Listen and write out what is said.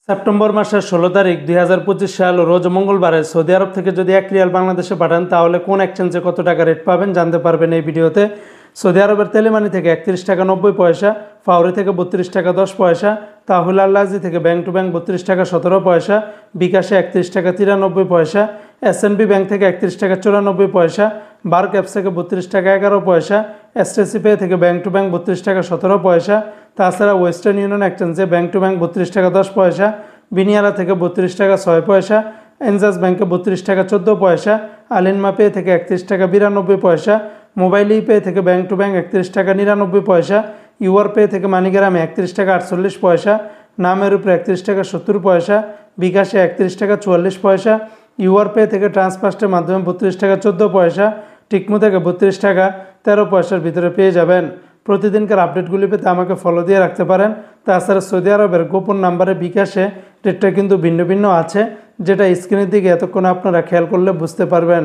September মাসের 16 তারিখ 2025 সাল রোজ মঙ্গলবারে সৌদি আরব থেকে যদি 1 রিয়াল বাংলাদেশে পাঠান তাহলে কোন এক্সচেঞ্জে কত টাকা রেট পাবেন জানতে পারবেন এই ভিডিওতে। সৌদি আরবের তেলেমানি থেকে 31 টাকা 90 পয়সা, ফাউরি থেকে 32 টাকা 10 পয়সা, তাহুল আল্লাজি থেকে ব্যাংক টু ব্যাংক 32 টাকা 17 পয়সা, বিকাশে 31 টাকা 93 পয়সা, এসএনবি ব্যাংক থেকে 31 টাকা 94 পয়সা, বার ক্যাপস থেকে 32 টাকা 11 পয়সা, এসটিসি পে থেকে ব্যাংক টু ব্যাংক 32 টাকা 17 পয়সা, তাছাড়া ওয়েস্টার্ন ইউনিয়ন এক্সচেঞ্জে ব্যাংক টু ব্যাংক 32 টাকা 10 পয়সা, বিনিয়ারা থেকে 32 টাকা 6 পয়সা, এনজাস ব্যাংকে 32 টাকা 14 পয়সা, আলিনমা পে থেকে 31 টাকা 92 পয়সা, মোবাইল পে থেকে ব্যাংক টু ব্যাংক 31 টাকা 99 পয়সা, ইউআর পে থেকে মানিগ্রামে 31 টাকা 48 পয়সা, নামের উপরে 31 টাকা 70 পয়সা, বিকাশে 31 টাকা 44 পয়সা, ইউআর পে থেকে ট্রান্সফার্স্টের মাধ্যমে 32 টাকা 14 পয়সা, টিকমো থেকে 32 টাকা 13 পয়সার ভিতরে পেয়ে যাবেন। প্রতিদিনকার আপডেটগুলি পেতে আমাকে ফলো দিয়ে রাখতে পারেন। তাছাড়া সৌদি আরবের গোপন নাম্বারে বিকাশে রেটটা কিন্তু ভিন্ন ভিন্ন আছে, যেটা স্ক্রিনের দিকে এতক্ষণ আপনারা খেয়াল করলে বুঝতে পারবেন।